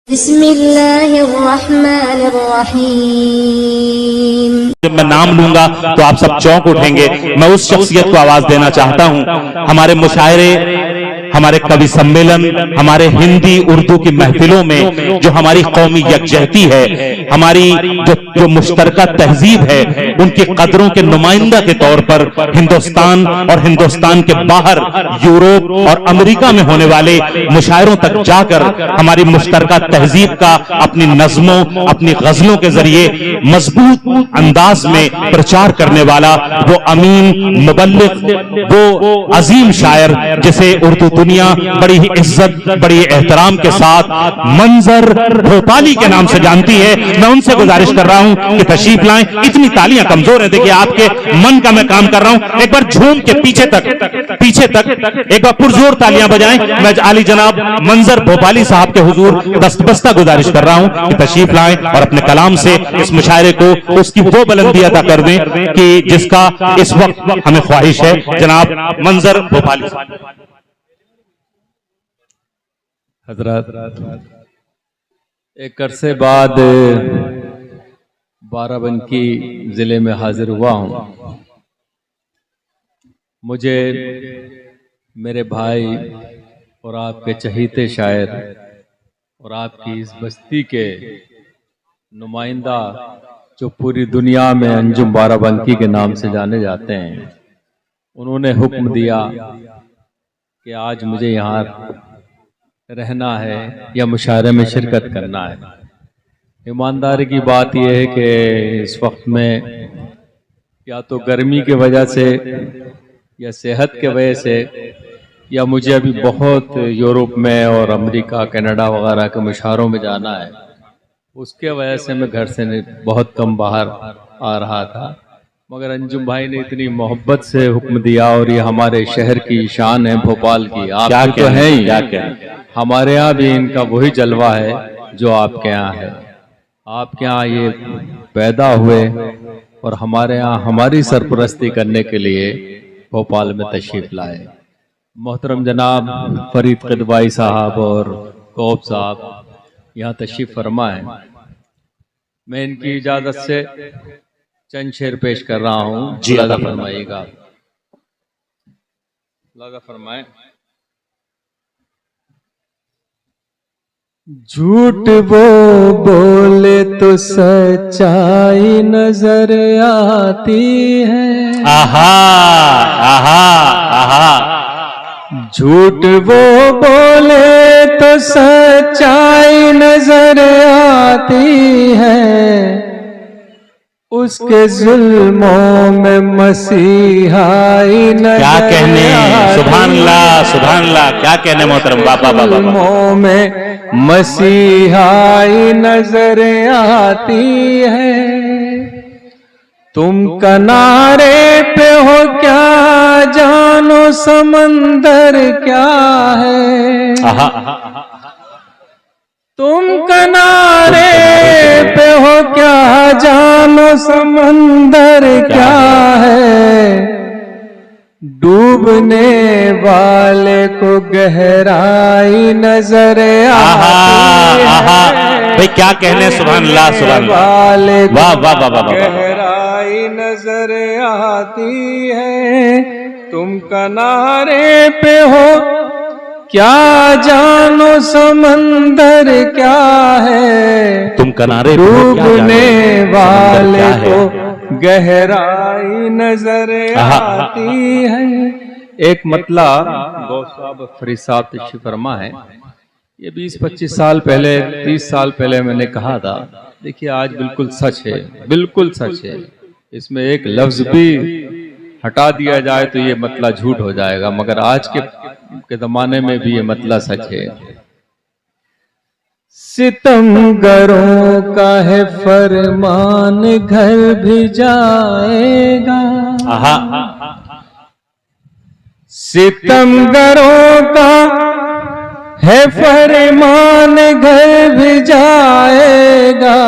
बिस्मिल्लाहिर्रहमानिर्रहीम। जब मैं नाम लूंगा तो आप सब चौंक उठेंगे। मैं उस शख्सियत को आवाज देना चाहता हूं। हमारे मुशायरे, हमारे कवि सम्मेलन, हमारे हिंदी उर्दू की महफिलों में जो हमारी कौमी यकजहती है, हमारी जो मुश्तरका तहजीब है, उनकी कदरों के नुमाइंदा के तौर पर हिंदुस्तान और हिंदुस्तान के बाहर यूरोप और अमेरिका में होने वाले मुशायरों तक जाकर हमारी मुश्तरका तहजीब का अपनी नज़मों, अपनी गजलों के जरिए मजबूत अंदाज में प्रचार करने वाला वो अमीन मुबल्लिग, वो अजीम शायर जिसे उर्दू दुनिया बड़ी ही इज्जत, बड़ी एहतराम के साथ मंजर भोपाली के नाम से जानती है, मैं उनसे गुजारिश कर रहा हूं कि तशरीफ लाएं। इतनी तालियां कमजोर है, देखिए आपके मन का मैं काम कर रहा हूं। एक बार झूम के पीछे तक एक बार पुरजोर तालियां बजाएं। मैं आली जनाब मंजर भोपाली साहब के हुजूर दस्तबस्ता गुजारिश कर रहा हूं कि तशरीफ लाएं और अपने कलाम से इस मुशायरे को उसकी वो बुलंदी अता कर दें कि जिसका इस वक्त हमें ख्वाहिश है। जनाब मंजर भोपाली। हजरत, एक अरसे बाद बाराबंकी ज़िले में हाजिर हुआ हूँ। मुझे मेरे भाई और आपके चहीते शायर और आपकी इस बस्ती के नुमाइंदा जो पूरी दुनिया में अंजुम बाराबंकी के नाम से जाने जाते हैं, उन्होंने हुक्म दिया कि आज मुझे यहाँ रहना है या मुशायरे में शिरकत करना है। ईमानदारी की बात यह है कि इस वक्त में या तो गर्मी की वजह से या सेहत के वजह से या मुझे अभी बहुत यूरोप में और अमेरिका, कनाडा वगैरह के मुशायरों में जाना है, उसके वजह से मैं घर से बहुत कम बाहर आ रहा था। मगर अंजुम भाई ने इतनी मोहब्बत से हुक्म दिया और ये हमारे शहर की शान है, भोपाल की। आप तो हैं ही, हमारे यहाँ भी इनका वही जलवा है जो आपके यहाँ है। आपके यहाँ ये पैदा हुए और हमारे यहाँ हमारी सरपरस्ती करने के लिए भोपाल में तशरीफ लाए। मोहतरम जनाब फरीद क़िदवाई साहब और कौब साहब यहाँ तशरीफ फरमाए। मैं इनकी इजाज़त से चंद शेर पेश कर रहा हूँ। जी अदा फरमाइएगा। अदा फरमाए। झूठ वो बोले तो सच्चाई नजर आती है। आहा आहा आहा। झूठ वो बोले तो सच्चाई नजर आती है, उसके जुल्मों में मसीहाई नजर। क्या कहने, सुभान अल्लाह सुभान अल्लाह, क्या कहने मोहतरम बाबा। जुल्मों में मसीहाई नजर आती है। तुम किनारे पे हो क्या जानो समंदर क्या है। तुम किनारे पे हो क्या जानो समंदर क्या है। डूबने वाले को गहराई नजर आती है। भाई क्या कहने, सुभान अल्लाह सुभान वाले अल्लाह, वाह वाह वाह वाह। गहराई नजर आती है। तुम किनारे पे हो क्या जानो समंदर क्या है। तुम किनारे डूबने वाले को गहराई नजर आती है। एक मतला गौस साहब फरीद साहब तशरीफ फरमा है। ये 20-25 साल पहले, 30 साल पहले मैंने कहा था। देखिए आज बिल्कुल सच है, बिल्कुल सच है। इसमें एक लफ्ज भी हटा दिया जाए तो ये मतला झूठ हो जाएगा, मगर आज के जमाने में भी ये मतला सच है। सितमगरों का है फरमान घर भी जाएगा। सितमगरों का है फरमान घर भी जाएगा।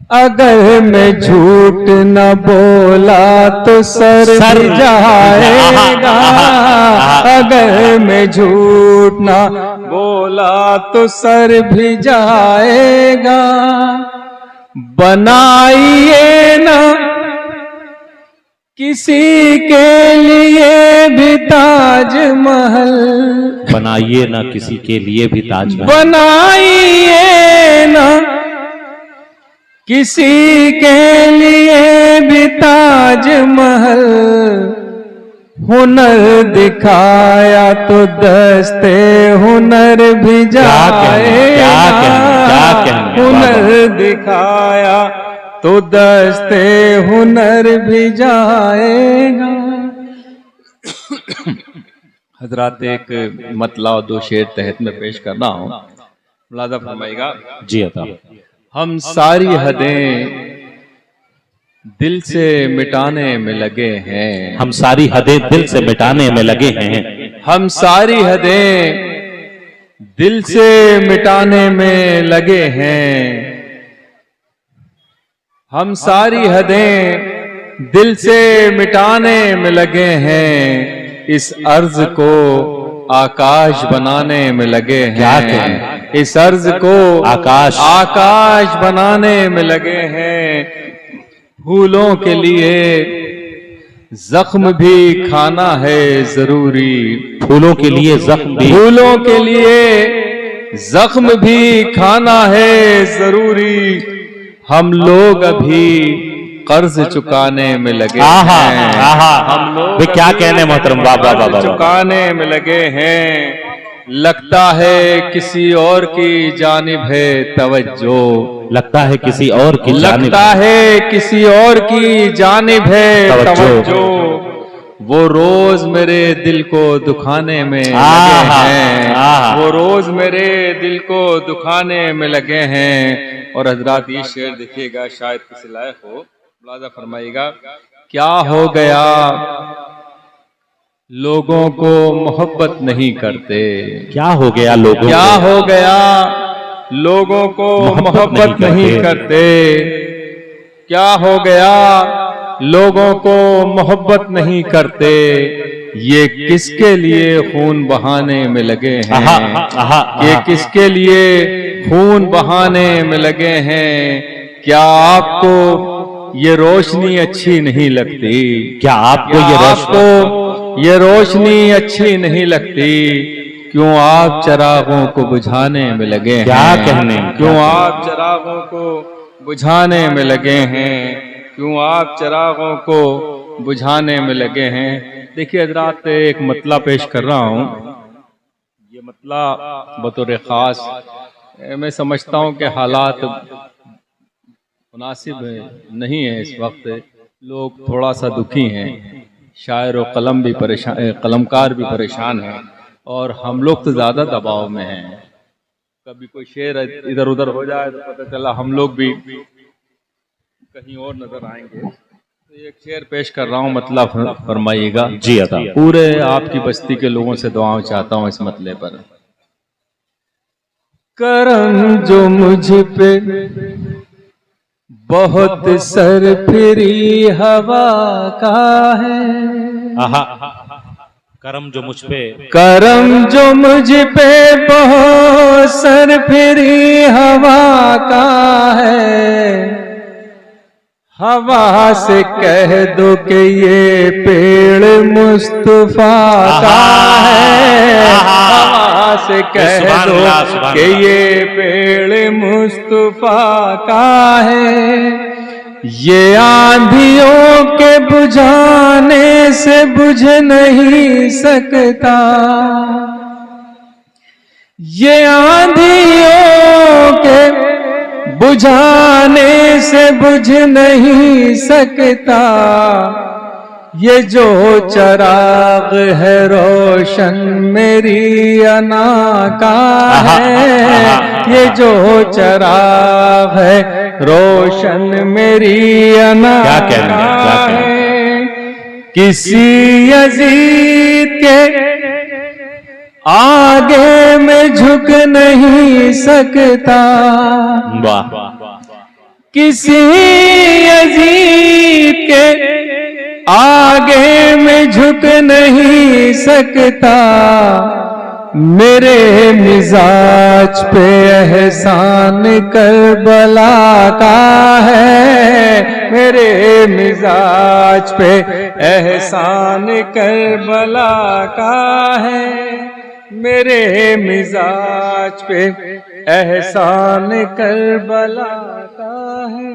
अगर मैं झूठ न बोला तो सर भी जाएगा, अगर मैं झूठ न बोला तो सर भी जाएगा। बनाइए ना किसी के लिए भी ताजमहल, बनाइए ना किसी के लिए भी ताजमहल, बनाइए ना किसी के लिए भी ताजमहल। हुनर दिखाया तो दस्ते हुनर भी जाएगा, हुनर दिखाया तो दस्ते हुनर भी जाएगा। हजरात एक मतला और दो शेर तहत में पेश कर रहा हूँ, मुलाजा फरमाइएगा। जी अता। हम सारी हदें दिल से मिटाने में लगे हैं, हम सारी हदें दिल से मिटाने में लगे हैं, हम सारी हदें दिल से मिटाने में लगे हैं। हम सारी हदें दिल से मिटाने में लगे हैं। इस अर्ज को आकाश बनाने में लगे हैं, इस अर्ज को आकाश बनाने में लगे हैं। फूलों के लिए जख्म भी खाना है जरूरी, फूलों के लिए जख्म भी, फूलों के लिए जख्म भी खाना है जरूरी। हम लोग अभी कर्ज चुकाने में लगे हैं, हम लोग क्या कहने मोहतरम, बाबा चुकाने में लगे हैं। लगता है किसी और की जानिब है तवज्जो, लगता है किसी और की जानिब, लगता है किसी और की जानिब है तवज्जो। वो रोज मेरे दिल को दुखाने में लगे हैं, वो रोज मेरे दिल को दुखाने में लगे हैं। और हजरात ये शेर देखिएगा, शायद किसी लायक हो, मुलाजा फरमाइएगा। क्या हो गया लोगों को मोहब्बत नहीं करते, क्या हो गया लोगों, क्या हो गया लोगों को मोहब्बत नहीं करते, क्या हो गया लोगों को मोहब्बत नहीं करते। ये किसके लिए खून बहाने में लगे हैं, ये किसके लिए खून बहाने में लगे हैं। क्या आपको ये रोशनी अच्छी नहीं लगती, क्या आपको ये रोशनी अच्छी नहीं लगती। क्यों आप चिरागों को बुझाने में लगे हैं, क्या कहने, क्यों आप चिरागों को बुझाने में लगे हैं, क्यों आप चिरागों को बुझाने में लगे हैं। देखिए हजरात एक मतला पेश कर रहा हूँ, ये मतला बतौर खास मैं समझता हूँ कि हालात मुनासिब नहीं है इस वक्त, लोग थोड़ा सा दुखी हैं, शायर और कलम भी परेशान, कलमकार भी परेशान हैं और हम लोग तो ज़्यादा दबाव में हैं। कभी कोई शेर इधर उधर हो जाए तो पता चला हम लोग भी कहीं और नजर आएंगे। तो एक शेर पेश कर रहा हूँ, मतलब फरमाइएगा। जी अता। पूरे आपकी बस्ती के लोगों से दुआएं चाहता हूँ इस मतले पर। करम जो मुझ पे बहुत सरफिरी हवा का है, करम जो मुझ पे, करम जो मुझ पे बहुत सरफिरी हवा का है। हवा से कह दो कि ये पेड़ मुस्तफा का है, हवा से कह दो कि ये पेड़ मुस्तफा का है। ये आंधियों के बुझाने से बुझ नहीं सकता, ये आंधियों के बुझाने से बुझ नहीं सकता। ये जो चराग है रोशन मेरी अना का है, ये जो चराग है रोशन मेरी अना का है। किसी यजीद के आगे में झुक नहीं सकता, किसी अजीज के आगे मैं झुक नहीं सकता, मेरे मिजाज पे एहसान करबला का है, मेरे मिजाज पे एहसान करबला का है, मेरे मिजाज पे एहसान करबला का है।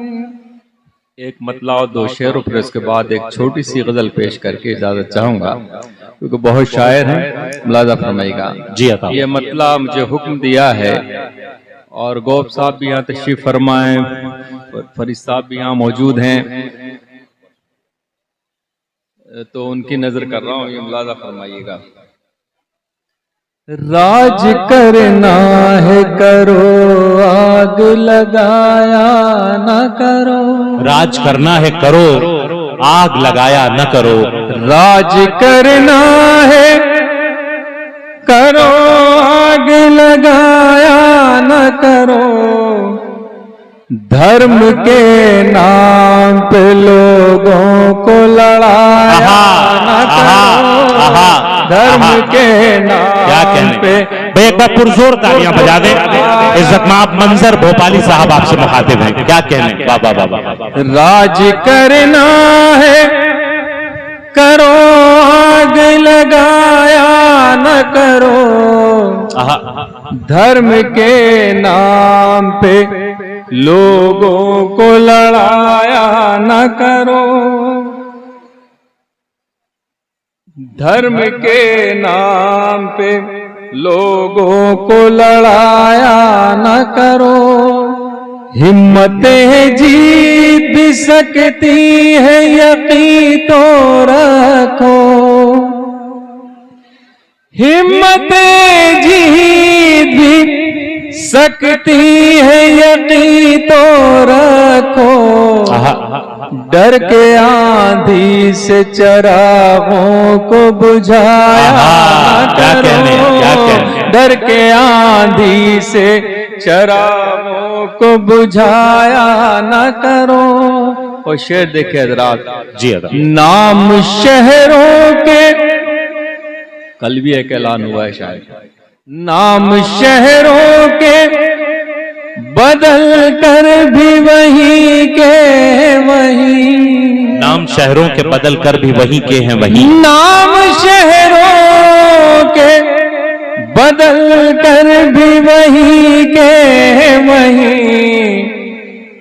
एक मतला और दो शेर, फिर उसके बाद एक छोटी सी गजल पेश करके इजाजत चाहूंगा, क्योंकि बहुत शायर हैं, मुलाजा फरमाइएगा। जी अता। ये मतला मुझे हुक्म दिया है, और गौब साहब भी यहाँ तशरीफ फरमाएं, फरीद साहब भी यहाँ मौजूद हैं, तो उनकी नजर कर रहा हूँ, ये मुलाजा फरमाइएगा। राज करना है करो, आग लगाया न करो, राज करना है करो, आग लगाया न करो, राज करना है करो, आग लगाया न करो, धर्म के नाम पे लोगों को लड़ाया न करो, धर्म के नाम पे। भाई एक बार पुरजोर तालियां बजा दें, इज्जत माफ मंजर भोपाली साहब आपसे मुखातिब हैं, क्या कहने। बाबा बाबा। राज करना है करो, आग लगाया न करो, धर्म के नाम पे लोगों को लड़ाया न करो, धर्म के नाम पे लोगों को लड़ाया न करो, हिम्मतें जीत भी सकती है यकीन तो रखो, हिम्मतें जीत भी सकती है यकीन तो रखो, डर के आंधी से चरागों को बुझाया न करो, डर के आंधी से चरागों को बुझाया न करो। और शेर देखे हजरात, जी अदा। नाम शहरों के, कल भी एक ऐलान हुआ है शायद, नाम शहरों के बदल कर भी वही के वही, नाम शहरों के बदल कर भी वही के हैं वही, नाम शहरों के बदल कर भी वही के वही,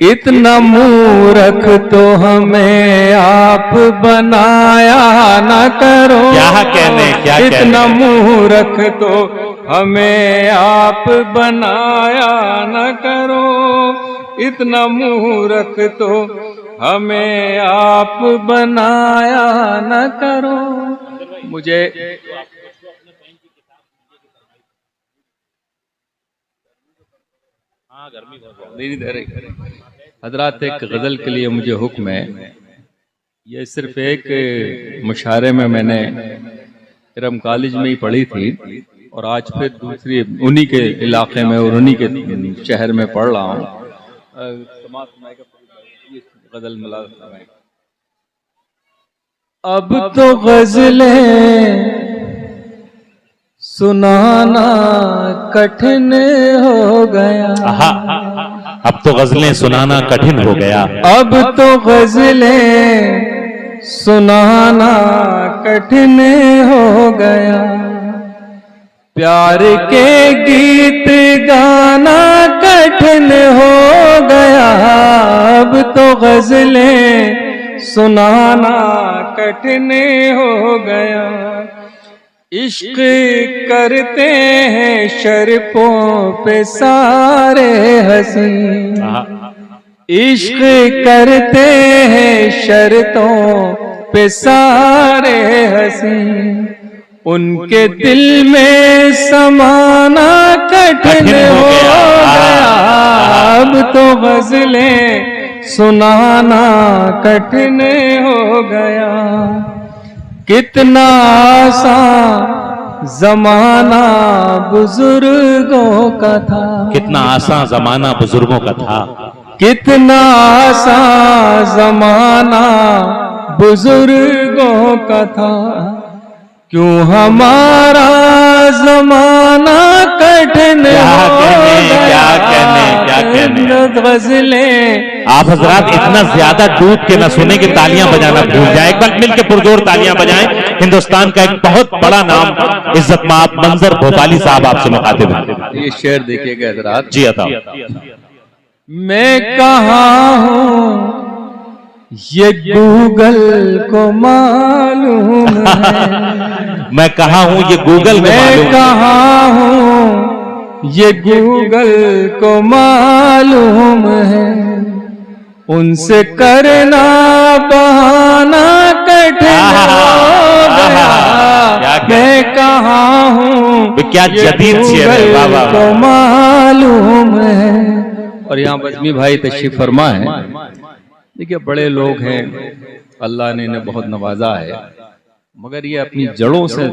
इतना मूर्ख तो हमें आप बनाया न करो, क्या कहने, क्या इतना मूर्ख तो हमें आप बनाया न करो, इतना मूर्ख तो हमें आप बनाया न करो। मुझे नहीं दे रही हजरात, एक गजल के लिए मुझे हुक्म है। ये सिर्फ एक मुशायरे में मैंने इरम कॉलेज में ही पढ़ी थी, और आज फिर दूसरी उन्हीं के इलाके में और उन्हीं के शहर में पढ़ रहा हूँ। गजल मिला, अब तो गजलें सुनाना कठिन हो गया, अब तो गजलें सुनाना कठिन हो गया, अब तो गजलें सुनाना कठिन हो गया, प्यार के गीत गाना कठिन हो गया, अब तो गजलें सुनाना कठिन हो गया, इश्क करते हैं शर्फों पे सारे हंसी, इश्क करते हैं शर्तों पे सारे हंसी, उनके दिल में समाना कठिन हो गया, अब तो गजलें सुनाना कठिन हो गया, कितना आसान जमाना बुजुर्गों का था, कितना आसान जमाना बुजुर्गों का था, कितना आसान जमाना बुजुर्गों का था, क्यों हमारा जमाना कठिन हो गया। क्या कहने गजलें आप हजरात इतना ज्यादा डूब के न सुने कि तालियां बजाना भूल जाए। एक बार मिलकर पुरजोर तालियां बजाएं। हिंदुस्तान का एक बहुत बड़ा नाम इज्जत माब मंजर भोपाली साहब आपसे मुखातिब हैं। ये शेर देखिएगा हजरात। जी अता। मैं कहाँ हूँ ये गूगल को मालूम है। मैं कहाँ हूँ ये गूगल को मालूम है। मैं कहाँ हूँ ये गूगल को मालूम है। उनसे करना बहाना कठिन हो गया। मैं कहाँ हूँ क्या जदीद शेर है बाबा को मालूम है। और यहाँ बज़मी भाई तशरीफ फरमा है। देखिए बड़े लोग हैं, अल्लाह ने इन्हें बहुत नवाजा है, मगर ये अपनी जड़ों से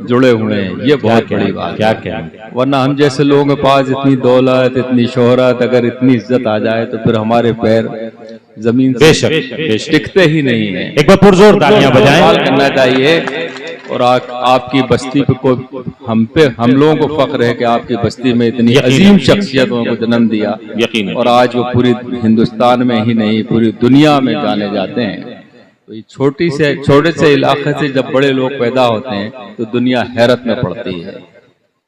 जुड़े हुए हैं, ये बहुत बड़ी बात। क्या क्या वरना हम जैसे लोगों के पास इतनी दौलत, इतनी शोहरत, अगर इतनी इज्जत आ जाए तो फिर हमारे पैर जमीन से टिकते ही नहीं है। एक बार पुरजोर तालियां बजाएं। करना चाहिए। और आपकी बस्ती पे हम लोगों को फख्र है कि आपकी बस्ती में इतनी अजीम शख्सियतों को जन्म दिया। और आज वो पूरी हिंदुस्तान में ही नहीं पूरी दुनिया में जाने जाते हैं। तो ये छोटे से इलाके से जब बड़े लोग पैदा होते हैं तो दुनिया हैरत में पड़ती है।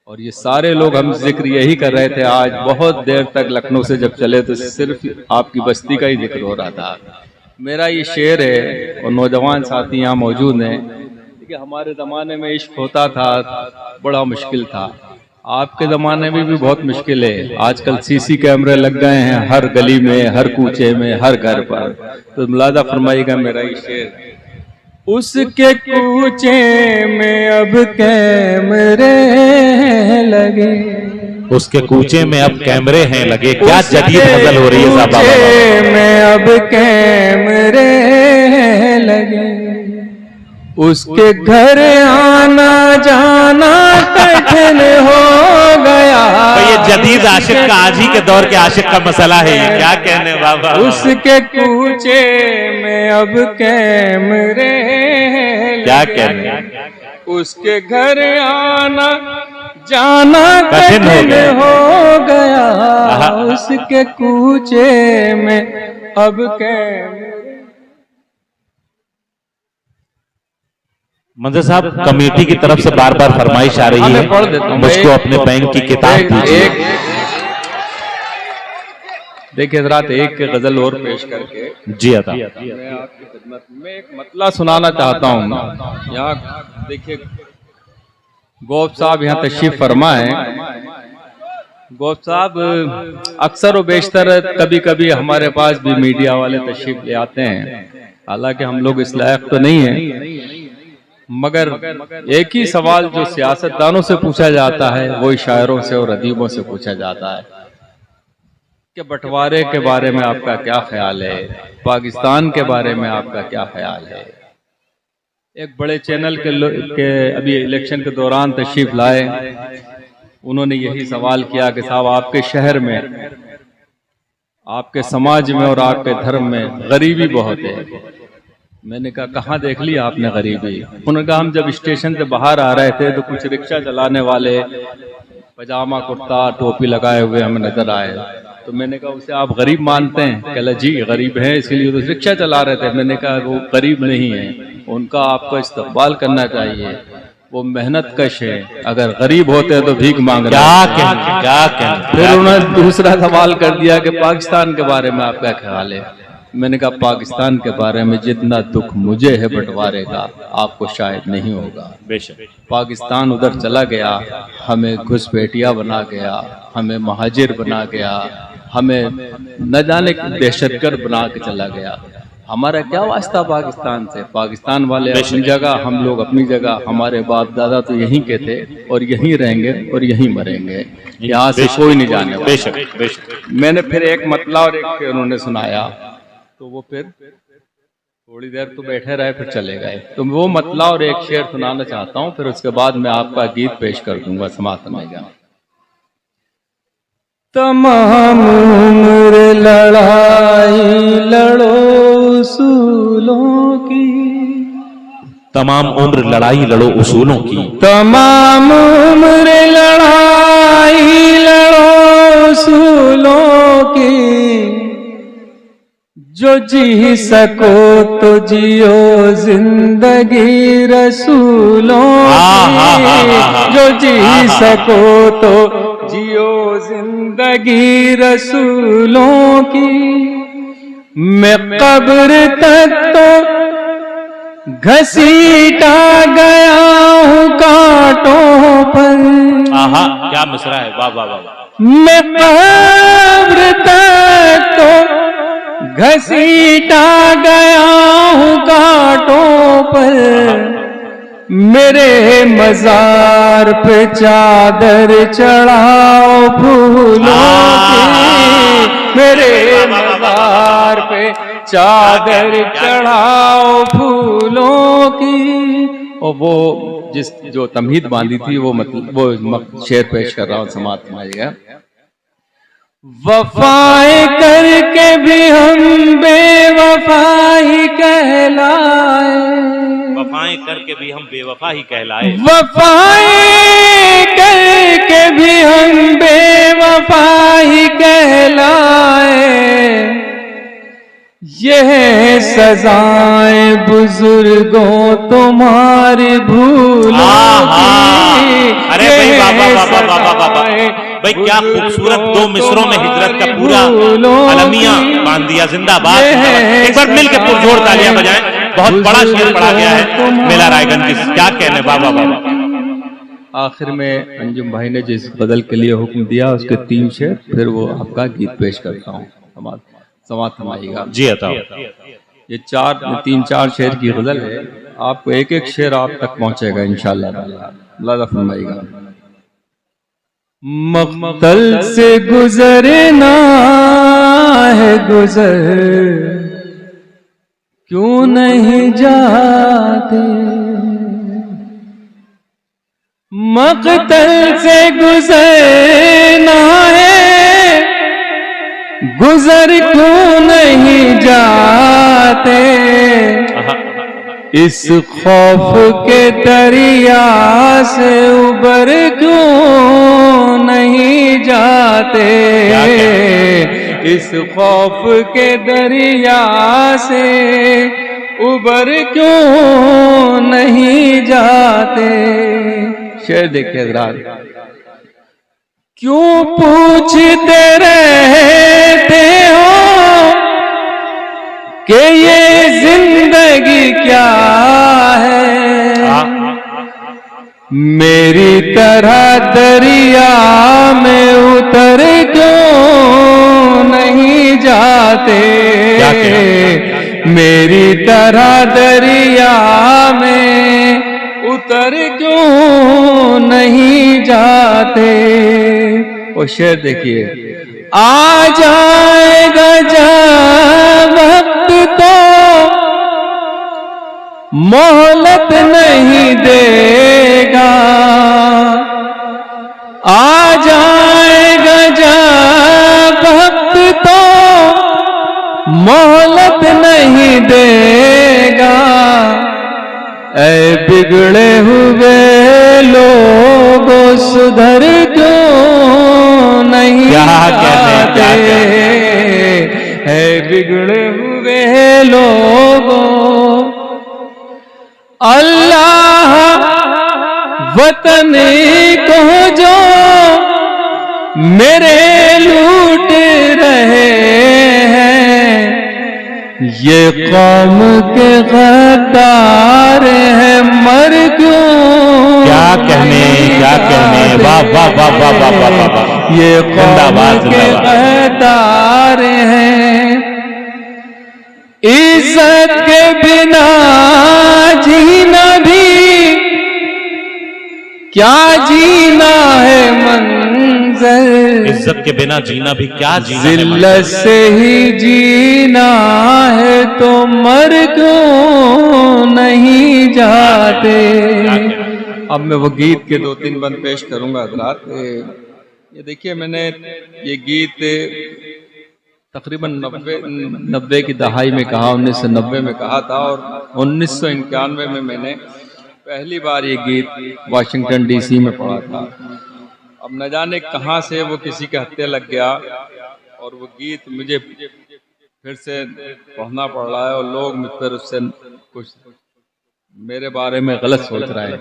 और ये सारे लोग, हम जिक्र यही कर रहे थे आज बहुत देर तक लखनऊ से जब चले तो सिर्फ आपकी बस्ती का ही जिक्र हो रहा था। मेरा ये शेर है और नौजवान साथी यहाँ मौजूद हैं कि हमारे ज़माने में इश्क होता था, बड़ा मुश्किल था। आपके ज़माने में भी बहुत मुश्किल है। आजकल सीसी कैमरे लग गए हैं हर गली में, हर कूचे में, हर घर पर। तो मुलादा फरमाइएगा मेरा ये शेर। उसके कूचे में अब कैमरे लगे, उसके कूचे में अब कैमरे हैं लगे। क्या जदीद गजल हो रही है साहब। कूचे में अब कैमरे लगे, उसके घर आना जाना कठिन हो गया। तो ये जदीद आशिक का, आज ही के दौर के आशिक का मसला है ये। क्या कहने बाबा। उसके कूचे में अब कैमरे, क्या कहने, उसके घर आना जाना कठिन हो गया। उसके कूचे में अब कैमरे। मंजर साहब, कमेटी की तरफ से बार बार फरमाइश आ रही है, मुझको अपने बैंक की किताब दीजिए। देखिए हज़रात, एक गजल और पेश करके जी अता। मैं आपकी खिदमत में एक मतला सुनाना चाहता हूँ। यहाँ देखिए गौफ साहब यहाँ तशरीफ फरमा है। गौफ साहब अक्सर व बेशतर कभी कभी हमारे पास भी मीडिया वाले तशरीफ ले आते हैं, हालांकि हम लोग इस लायक तो नहीं है, मगर एक ही सवाल जो सियासतदानों से पूछा जाता है वो शायरों से और अदीबों से पूछा जाता है कि बंटवारे के बारे में आपका क्या ख्याल है, पाकिस्तान के बारे में आपका क्या ख्याल है। एक बड़े चैनल के अभी इलेक्शन के दौरान तशरीफ लाए, उन्होंने यही सवाल किया कि साहब आपके शहर में, आपके समाज में और आपके धर्म में गरीबी बहुत है। मैंने कहा कहाँ देख लिया आपने गरीबी। उन्होंने कहा हम जब स्टेशन से बाहर आ रहे थे तो कुछ रिक्शा चलाने वाले पजामा कुर्ता टोपी लगाए हुए हमें नजर आए। तो मैंने कहा उसे आप गरीब मानते हैं? कहला जी गरीब हैं, इसीलिए तो रिक्शा चला रहे थे। मैंने कहा वो गरीब नहीं है, उनका आपको इस्तकबाल करना चाहिए, वो मेहनत कश है। अगर गरीब होते तो भीख मांग रहे हैं। क्या फिर उन्होंने दूसरा सवाल कर दिया कि पाकिस्तान के बारे में आपका ख्याल है। मैंने कहा पाकिस्तान के बारे में जितना दुख मुझे है बंटवारे का, आपको शायद नहीं होगा। बेशक पाकिस्तान उधर चला गया, हमें घुसपैठिया बना गया, हमें महाजिर बना गया, हमें न जाने दहशतगर्द बना के चला गया। हमारा क्या वास्ता पाकिस्तान से? पाकिस्तान वाले अपनी जगह, हम लोग अपनी जगह। हमारे बाप दादा तो यहीं के थे और यहीं रहेंगे और यहीं मरेंगे, यहाँ से कोई नहीं जाने वाला। बेशक। मैंने फिर एक मतला और एक शेर उन्होंने सुनाया, तो वो फिर थोड़ी देर तो बैठे रहे, फिर चले गए। तो वो मतला और एक शेर सुनाना चाहता हूँ, फिर उसके बाद मैं आपका गीत पेश कर दूंगा समाप्त में। तमाम उम्र लड़ाई लड़ो उसूलों की, तमाम उम्र लड़ाई लड़ो उसूलों की, तमाम उम्र लड़ाई लड़ो उसूलों की, जो जी सको तो जियो जिंदगी रसूलों की, जो जी सको तो जियो जिंदगी रसूलों की। मैं कब्र तक तो घसीटा गया हूँ कांटों पर। आहा, क्या मिसरा है, वाह वाह वाह। मैं कब्र तक तो घसीटा गया हूँ कांटों पर, मेरे मजार पे चादर चढ़ाओ फूलों की, मेरे मजार पे चादर चढ़ाओ फूलों की। और वो जो तमहीद बांधी थी वो मतलब वो शेर पेश कर रहा हूँ, समाप्त मारिएगा। वफाएं करके भी हम बेवफाई कहलाए, वफाएं करके भी हम बेवफा ही कहलाए, वफाएं करके भी हम बेवफा ही कहलाए। यह सजाएं बुजुर्गों तुम्हारी भूलों की। अरे भाई बाबा बाबा बाबा बाबा भाई, क्या खूबसूरत दो मिसरों में हिजरत का पूरा अलमिया बांध दिया। जिंदाबाद, एक बार मिलकर पुरजोर तालियां बजाएं। बहुत बड़ा शेर पढ़ा गया है मेला रायगंज की, क्या कहने बाबा बाबा। आखिर में अंजुम भाई ने जिस गजल के लिए हुक्म दिया उसके 3 शेर, फिर वो आपका गीत पेश करता हूँ, समाप्त थमाइएगा। जी बताओ। ये 3-4 शेर की गजल है, आपको एक एक शेर आप तक पहुंचेगा इंशाअल्लाह ताला। फरमाइएगा। मक्तल से गुजरना है गुजर, क्यों नहीं जाते, मक्तल से गुजरना है गुजर, क्यों नहीं जाते, इस खौफ के दरिया से उबर क्यों नहीं जाते, इस खौफ के दरिया से उबर क्यों नहीं जाते। शेर देखिए हज़रात। क्यों पूछते रहते हो कि ये जिंदगी क्या है, मेरी तरह दरिया में उतर क्यों नहीं जाते, मेरी तरह दरिया में उतर क्यों नहीं जाते। और शेर देखिए। आ जाएगा जब वक्त तो मोहलत नहीं देगा, आ जाएगा जब वक्त तो मोहलत नहीं देगा, ऐ बिगड़े हुए लोगों सुधर क्यों नहीं जाते, ऐ बिगड़े हुए लोगों। अल्लाह वतन को जो मेरे लूट रहे हैं, ये कौम के गद्दार है, मर क्यों क्या कहने, क्या कहने, वाह वाह वाह वाह वाह वाह वाह। ये कौम के गद्दार हैं, इज्जत के बिना जीना भी क्या जीना है मंजर, इज्जत के बिना जीना भी क्या जीना है, जिल्लत से ही जीना है तो मर क्यों नहीं जाते। अब मैं वो गीत के 2-3 बंद पेश करूंगा हज़रात। ये देखिए, मैंने ये गीत तकरीबन 90 की दहाई में कहा, 1990 में कहा था, और 1991 में मैंने पहली बार ये गीत वाशिंगटन डीसी में पढ़ा था। अब न जाने कहाँ से वो किसी के हत्थे लग गया और वो गीत मुझे फिर से पढ़ना पड़ रहा है, और लोग मुझ पर उससे कुछ मेरे बारे में गलत सोच रहे हैं,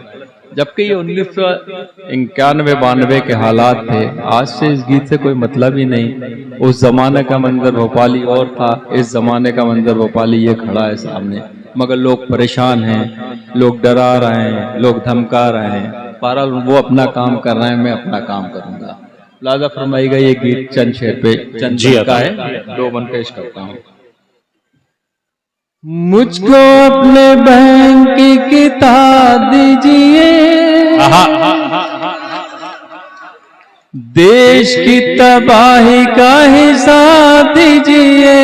जबकि ये 1991-92 के हालात थे। आज से इस गीत से कोई मतलब ही नहीं। उस जमाने का मंजर भोपाली और था, इस जमाने का मंजर भोपाली ये खड़ा है सामने, मगर लोग परेशान हैं, लोग डरा रहे हैं, लोग धमका रहे हैं। बहरहाल वो अपना काम कर रहे हैं, मैं अपना काम करूंगा। लाजा फरमाइएगा, ये गीत चंद शेर पे चंद का है, 2 बन पेश करता हूँ। मुझको अपने बहन की किताब दीजिए, देश की तबाही का हिसाब दीजिए।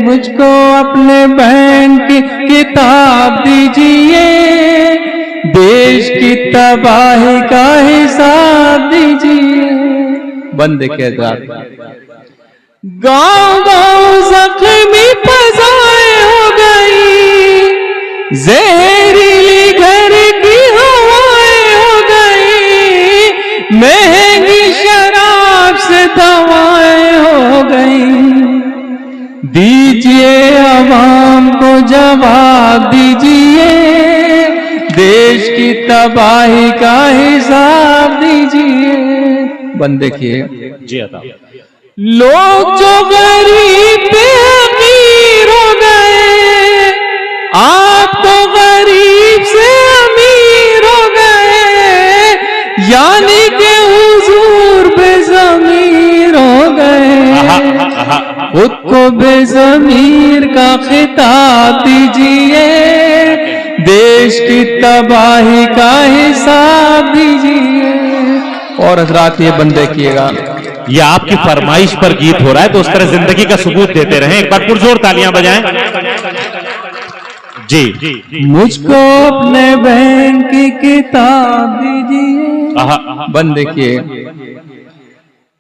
मुझको अपने बहन की किताब दीजिए, देश की तबाही का हिसाब दीजिए। बंद के गाँव गाँव जख्मी फजाएं हो गई, जहरीली घर की हवाएं हो गई, महंगी शराब से दवाएं हो गई। दीजिए आवाम को जवाब दीजिए, देश की तबाही का हिसाब दीजिए। बंद देखिए जी अता। लोग जो गरीब पे अमीर हो गए, आप तो गरीब से अमीर हो गए, यानी कि हुजूर बेज़मीर हो गए। खुद को बेज़मीर का खिताब दीजिए, देश की तबाही का हिसाब दीजिए। और हजरात ये बंद देखिएगा, ये आपकी फरमाइश पर गीत हो रहा है, तो उस तरह जिंदगी का सबूत देते रहें। एक बार पुरजोर तालियां बजाएं जी। मुझको अपने बहन की किताब दीजिए। बंद देखिए,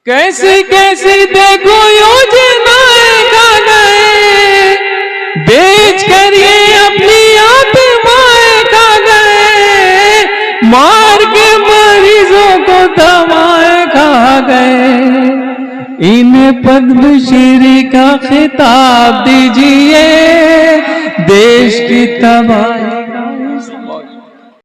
कैसी कैसी देखो योजनाएं खा गए, बेच कर ये अपनी आत्माएं खा गए, मार के मरीजों को दवाएं खा गए। इन्हें पद्मश्री का खिताब दीजिए, देश की तबाही